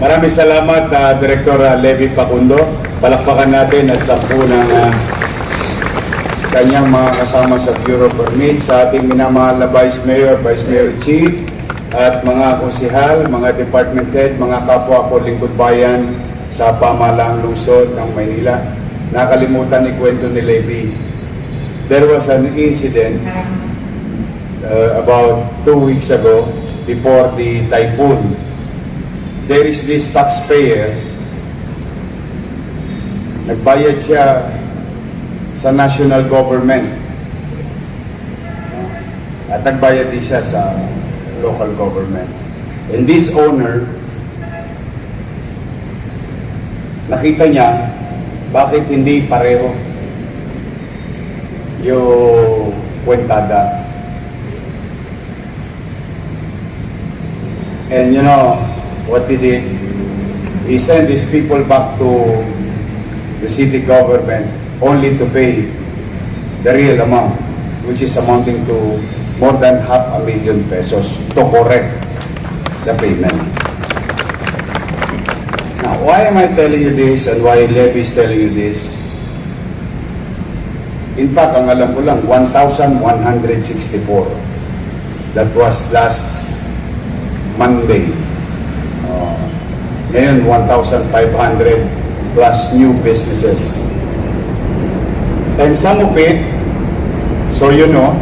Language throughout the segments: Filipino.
Maraming salamat, Director Levy Pacundo. Palakpakan natin at sampu ng kanyang mga kasama sa Bureau Permit, sa ating minamahal na Vice Mayor, Vice Mayor Chief, at mga konsihal, mga department head, mga kapwa ko lingkod bayan sa pamahalaang lungsod ng Maynila. Nakalimutan ikwento ni Levy. There was an incident about 2 weeks ago before the typhoon. There is this taxpayer, nagbayad siya sa national government at nagbayad din siya sa local government. And this owner, nakita niya bakit hindi pareho yung kwentada. And you know what he did? He sent these people back to the city government only to pay the real amount, which is amounting to more than 500,000 pesos to correct the payment. Now, why am I telling you this and why Levy is telling you this? In fact, ang alam ko lang, 1,164. That was last Monday. Ngayon, 1,500 plus new businesses. And some of it, so you know,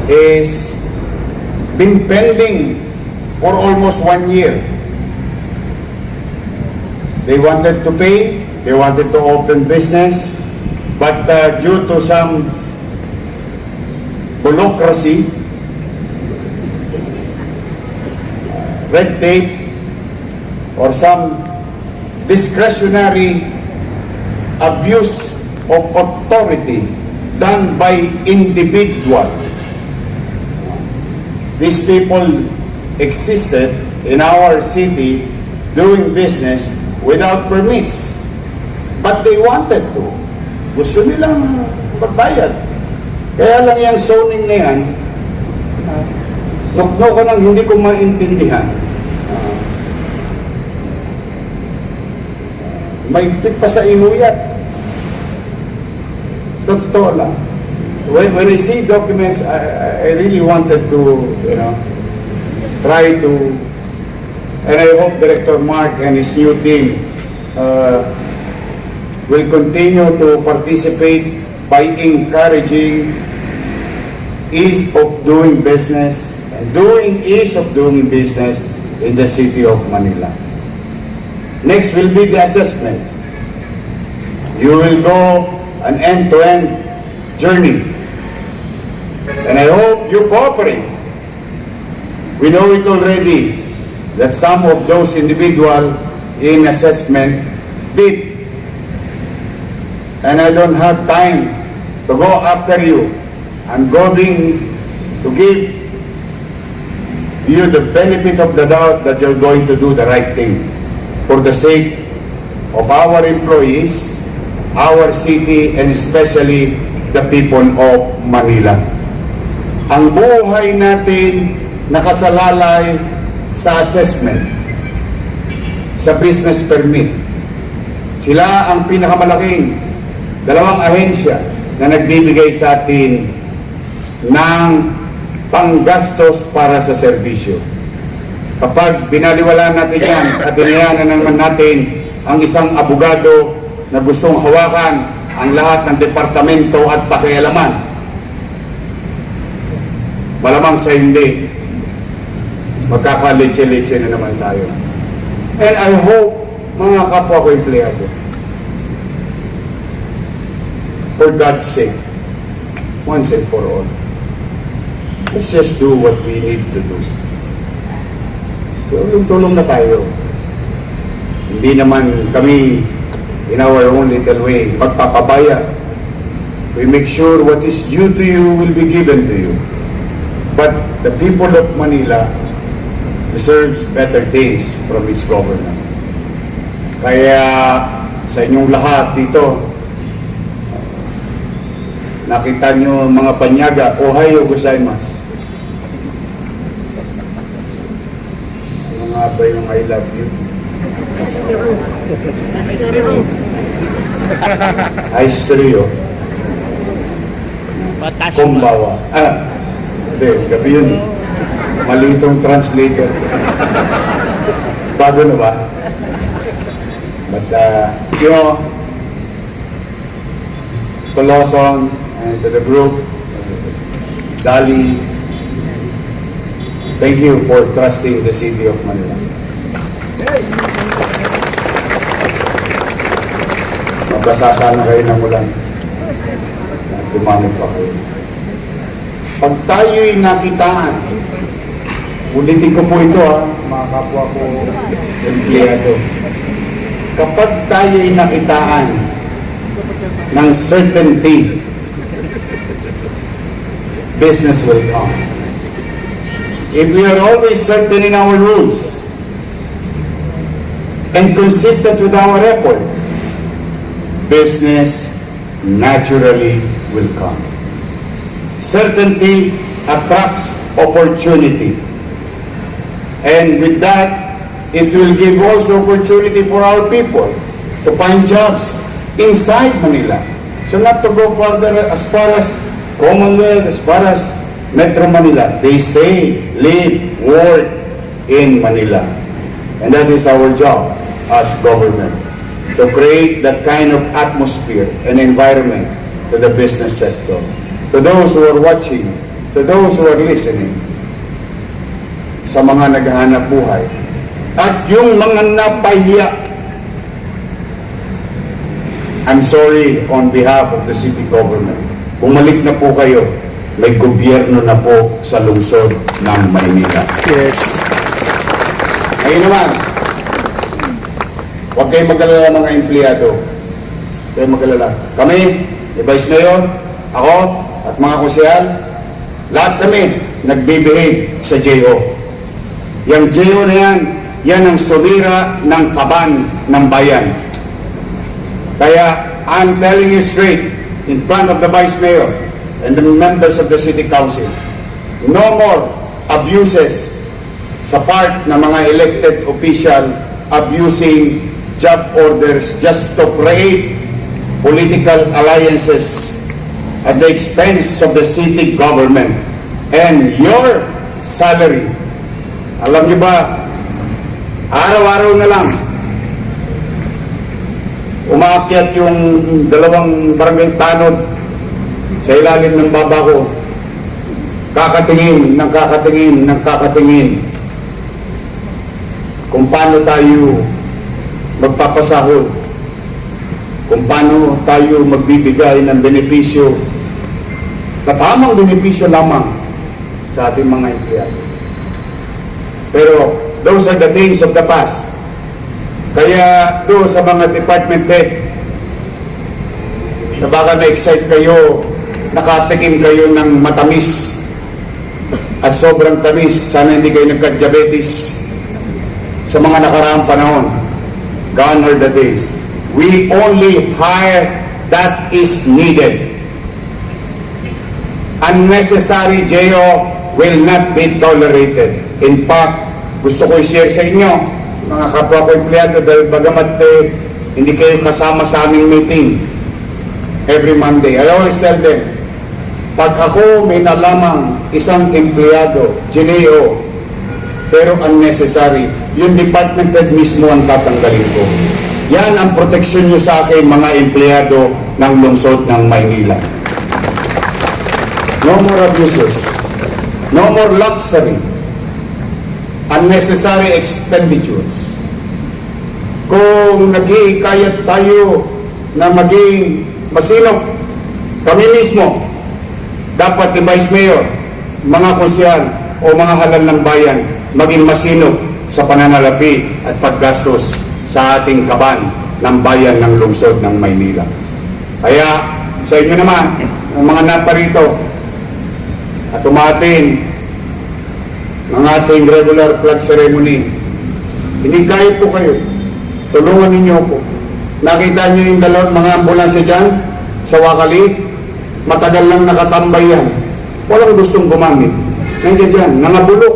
is been pending for almost 1 year. They wanted to pay, they wanted to open business, but due to some bureaucracy, red tape, or some discretionary abuse of authority done by individual. These people existed in our city doing business without permits, but they wanted to. Gusto nilang magbayad. Kaya lang yung zoning na yan, nukno ko nang hindi ko maintindihan. May pit pa sa inuyat. Totoo lang. When I see documents, I really wanted to, you know, try to, and I hope Director Mark and his new team will continue to participate by encouraging ease of doing business and ease of doing business in the city of Manila. Next will be the assessment. You will go an end-to-end journey. And I hope you cooperate. We know it already that some of those individuals in assessment did. And I don't have time to go after you. I'm going to give you the benefit of the doubt that you're going to do the right thing for the sake of our employees, our city, and especially the people of Manila. Ang buhay natin nakasalalay sa assessment, sa business permit. Sila ang pinakamalaking dalawang ahensya na nagbibigay sa atin ng panggastos para sa serbisyo. Kapag binaliwala natin yan at inayanan naman natin ang isang abogado na gustong hawakan ang lahat ng departamento at pakialaman, malamang sa hindi, magkakaletse-letse na naman tayo. And I hope, mga kapwa ko empleyado, for God's sake, once and for all, let's just do what we need to do. Tulong na tayo. Hindi naman kami in our own little way magpapabaya. We make sure what is due to you will be given to you. But the people of Manila deserves better things from its government. Kaya sa inyong lahat dito, nakita nyo mga panyaga, Ohayo gozaimasu. Ano nga ba yung I love you? Ice Trio. Kumbawa. Hindi, gabi yun. Mali itong translator. Bago na ba? But, you know, to Lawson and to the group, Dali, thank you for trusting the City of Manila. Magkasasana kayo ng ulan. Dumami pa kayo. Pag tayo'y nakitaan, ulitin ko po ito mga kapwa ko empleyado. Kapag tayo'y nakitaan ng certainty, business will come. If we are always certain in our rules and consistent with our effort, business naturally will come. Certainty attracts opportunity. And with that, it will give also opportunity for our people to find jobs inside Manila. So not to go further as far as Commonwealth, as far as Metro Manila. They stay, live, work in Manila. And that is our job as government, to create that kind of atmosphere and environment to the business sector. To those who are watching, to those who are listening, sa mga naghahanap buhay, at yung mga napahiya, I'm sorry on behalf of the city government. Bumalik na po kayo. May gobyerno na po sa lungsod ng Maynila. Yes. Ngayon naman, huwag kayong mag-alala mga empleyado. Huwag kayong mag-alala. Kami, ni Vice Mayor, ako, at mga konsehal, lahat kami nagbibihave sa JO. Yung JO na yan, yan ang sumira ng kaban ng bayan. Kaya, I'm telling you straight, in front of the Vice Mayor and the members of the City Council, no more abuses sa part ng mga elected official abusing job orders just to create political alliances at the expense of the city government and your salary. Alam niyo ba, araw-araw na lang, umaakyat yung dalawang barangay tanod sa ilalim ng baba ko, kakatingin kung paano tayo magpapasahod, kung paano tayo magbibigay ng benepisyo, na tamang benepisyo lamang sa ating mga empleyado. Pero those are the things of the past. Kaya doon sa mga department head na baka na-excite kayo, nakatikim kayo ng matamis at sobrang tamis, sana hindi kayo nagka-diabetes sa mga nakaraang panahon. Gone are the days. We only hire that is needed. Unnecessary JO will not be tolerated. In fact, gusto ko i-share sa inyo, mga kapwa ko empleyado, dahil bagamat hindi kayo kasama sa aming meeting every Monday. I always tell them, pag ako may nalamang isang empleyado, GNO, pero unnecessary, yung department head mismo ang tatanggalin ko. Yan ang proteksyon nyo sa akin, mga empleyado ng lungsod ng Maynila. No more abuses. No more luxury. Unnecessary expenditures. Kung nag-iikayat tayo na maging masinop, kami mismo, dapat ni Vice Mayor, mga konsyal o mga halal ng bayan, maging masinop sa pananalapi at paggastos sa ating kaban ng bayan ng lungsod ng Maynila. Kaya sa inyo naman, ang mga naparito at umatin ng ating regular flag ceremony, hinikayat po kayo, tulungan ninyo po. Nakita niyo yung dalawang mga ambulansya dyan sa Wakali, matagal lang nakatambay yan, walang gustong gumamit. Nandiyan dyan, nangabulok.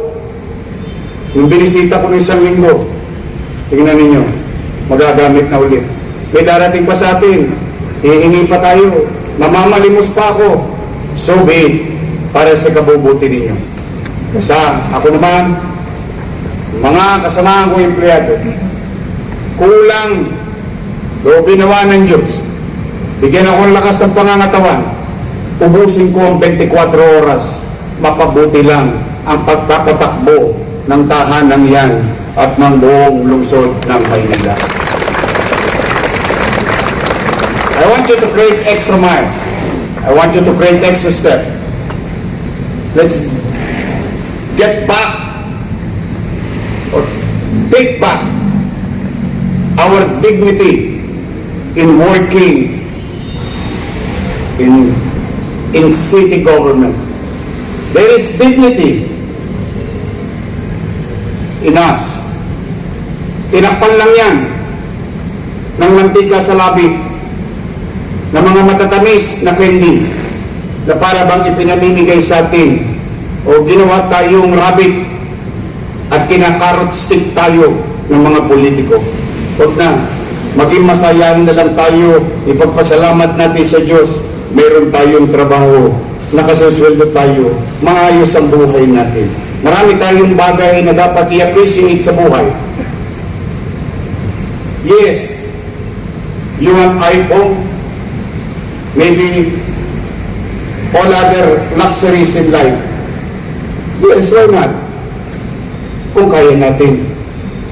Nung binisita ko ng isang linggo, tingnan ninyo, magagamit na ulit. May darating pa sa atin, hihingi pa tayo, mamamalimos pa ako, so be it, para sa kabubuti ninyo. Kasi ako naman, mga kasamahan kong empleyado, kulang, do ginawa ng Diyos, bigyan ako ng lakas ng pangangatawan, ubusin ko ang 24 oras, mapabuti lang ang pagpapatakbo ng tahanan yan at ng buong lungsod ng Maynila. I want you to create extra mile. I want you to create extra step. Let's get back or take back our dignity in working in city government. There is dignity in us. Tinakpan lang yan ng mantika sa labi na mga matatamis na candy na para bang ipinamimigay sa atin o ginawa tayong rabbit at kinakarot stick tayo ng mga politiko. Huwag na, maging masayahin na lang tayo, ipagpasalamat natin sa Diyos, meron tayong trabaho, nakasusweldo tayo, maayos ang buhay natin. Marami tayong bagay na dapat i-appreciate sa buhay. Yes, you want iPhone, maybe all other luxuries in life. Yes, why not? Kung kaya natin.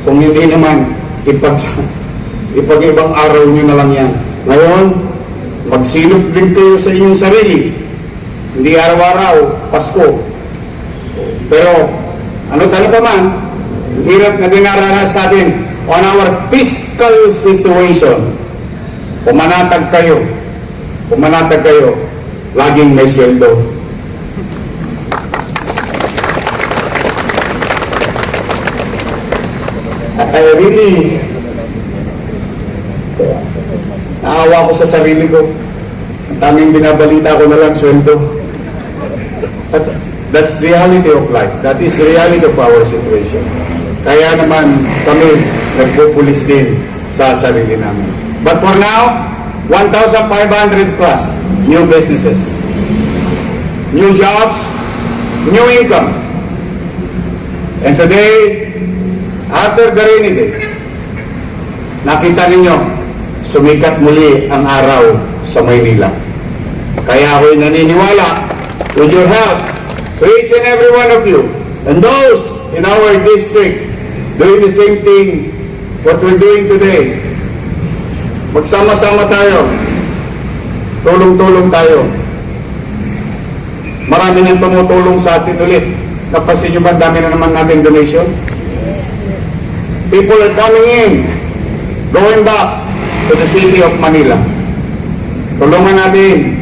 Kung hindi naman, ipag-ibang araw nyo na lang yan. Ngayon, magsilop din kayo sa inyong sarili. Hindi araw-araw, Pasko. Pero, ano tayo pa man, hirap na dinaranas natin on our fiscal situation. Pumanatag kayo, laging may sweldo. At I really, naawa ko sa sarili ko. Ang tanging binabalita ko na lang sweldo. But that's the reality of life. That is the reality of our situation. Kaya naman kami nagpupulis din sa sarili namin. But for now, 1,500 plus new businesses, new jobs, new income. And today, after the rainy day, nakita ninyo, sumikat muli ang araw sa Maynila. Kaya ako'y naniniwala, with your help, to each and every one of you, and those in our district, doing the same thing, what we're doing today, magsama-sama tayo, tulong-tulong tayo. Marami nang tumutulong sa atin ulit. Napasin nyo ba, dami na naman natin donation? People are coming in, going back to the city of Manila. Tulungan natin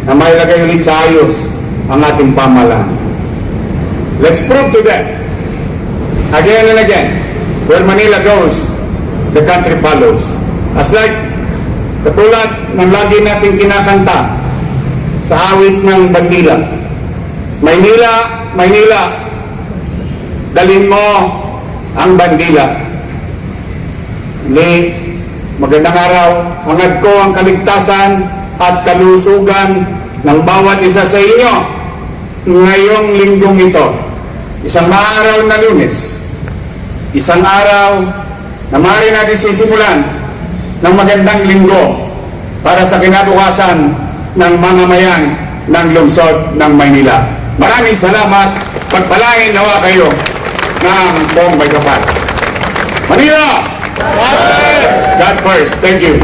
na mailagay ulit sa ayos ang ating pamahalaan. Let's prove to them, again and again, where Manila goes, the country follows. As like, katulad ng lagi natin kinakanta sa awit ng bandila, Maynila, Maynila, dalhin mo ang bandila. Hindi, magandang araw, hangad ko ang kaligtasan at kalusugan ng bawat isa sa inyo ngayong linggong ito. Isang maaraw na Lunes, isang araw na maaari natin sisimulan ng magandang linggo para sa kinabukasan ng mamamayan ng lungsod ng Maynila. Maraming salamat. Pagpalain nawa kayo ng buong may kapal. Manila! God first. Thank you.